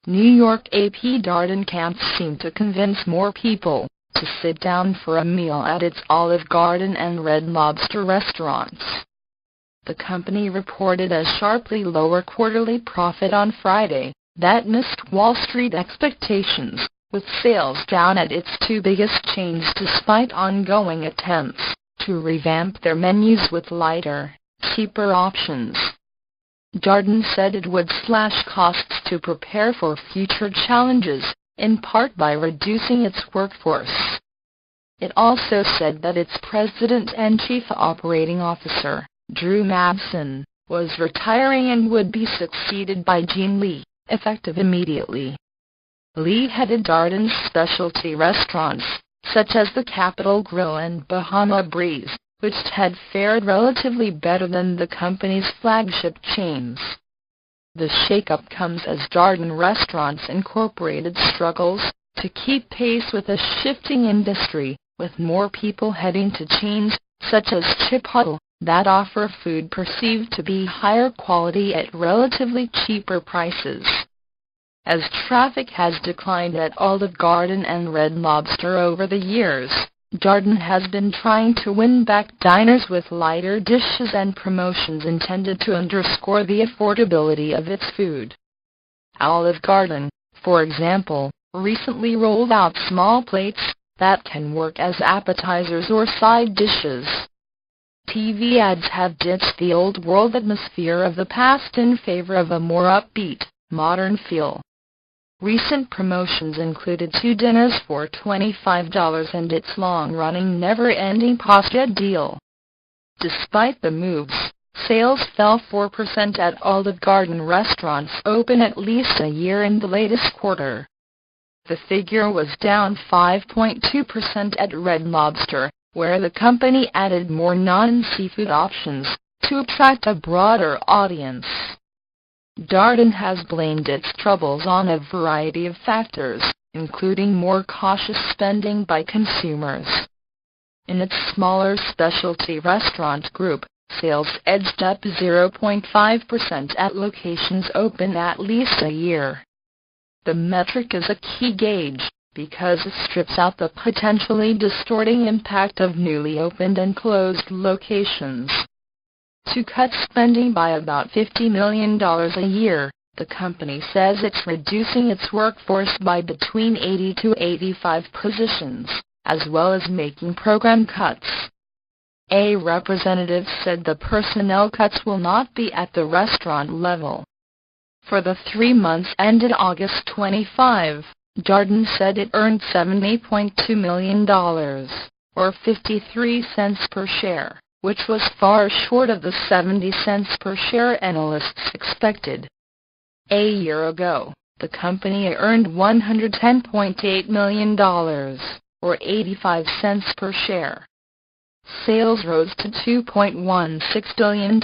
New York AP Darden can't seem to convince more people to sit down for a meal at its Olive Garden and Red Lobster restaurants. The company reported a sharply lower quarterly profit on Friday that missed Wall Street expectations, with sales down at its two biggest chains despite ongoing attempts to revamp their menus with lighter, cheaper options. Darden said it would slash costs to prepare for future challenges, in part by reducing its workforce. It also said that its president and chief operating officer, Drew Madsen, was retiring and would be succeeded by Gene Lee, effective immediately. Lee headed Darden's specialty restaurants, such as the Capitol Grill and Bahama Breeze, which had fared relatively better than the company's flagship chains. The shakeup comes as Darden Restaurants Incorporated struggles to keep pace with a shifting industry, with more people heading to chains, such as Chipotle, that offer food perceived to be higher quality at relatively cheaper prices. As traffic has declined at Olive Garden and Red Lobster over the years, Darden has been trying to win back diners with lighter dishes and promotions intended to underscore the affordability of its food. Olive Garden, for example, recently rolled out small plates that can work as appetizers or side dishes. TV ads have ditched the old-world atmosphere of the past in favor of a more upbeat, modern feel. Recent promotions included 2 dinners for $25 and its long-running never-ending pasta deal. Despite the moves, sales fell 4% at Olive Garden restaurants open at least a year in the latest quarter. The figure was down 5.2% at Red Lobster, where the company added more non-seafood options to attract a broader audience. Darden has blamed its troubles on a variety of factors, including more cautious spending by consumers. In its smaller specialty restaurant group, sales edged up 0.5% at locations open at least a year. The metric is a key gauge, because it strips out the potentially distorting impact of newly opened and closed locations. To cut spending by about $50 million a year, the company says it's reducing its workforce by between 80 to 85 positions, as well as making program cuts. A representative said the personnel cuts will not be at the restaurant level. For the 3 months ended August 25, Darden said it earned $70.2 million, or 53 cents per share, which was far short of the 70 cents per share analysts expected. A year ago, the company earned $110.8 million, or 85 cents per share. Sales rose to $2.16 billion,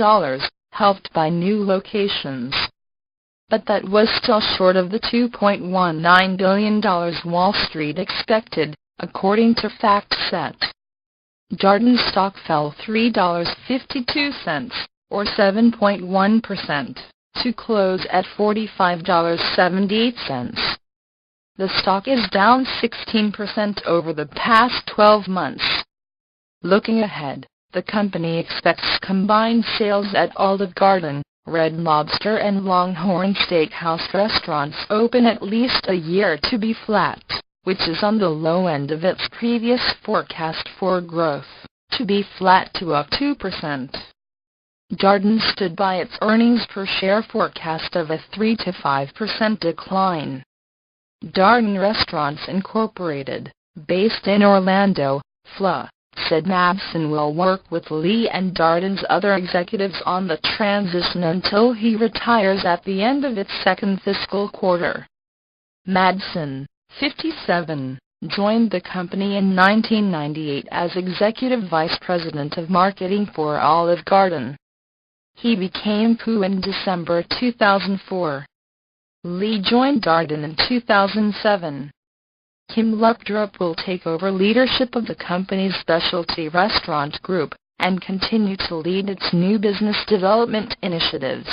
helped by new locations. But that was still short of the $2.19 billion Wall Street expected, according to FactSet. Darden stock fell $3.52, or 7.1%, to close at $45.78. The stock is down 16% over the past 12 months. Looking ahead, the company expects combined sales at Olive Garden, Red Lobster and Longhorn Steakhouse restaurants open at least a year to be flat, which is on the low end of its previous forecast for growth, to be flat to up 2%. Darden stood by its earnings per share forecast of a 3 to 5% decline. Darden Restaurants Incorporated, based in Orlando, Florida, said Madsen will work with Lee and Darden's other executives on the transition until he retires at the end of its second fiscal quarter. Madsen, 57, joined the company in 1998 as Executive Vice President of Marketing for Olive Garden. He became POO in December 2004. Lee joined Darden in 2007. Kim Luckdrup will take over leadership of the company's specialty restaurant group and continue to lead its new business development initiatives.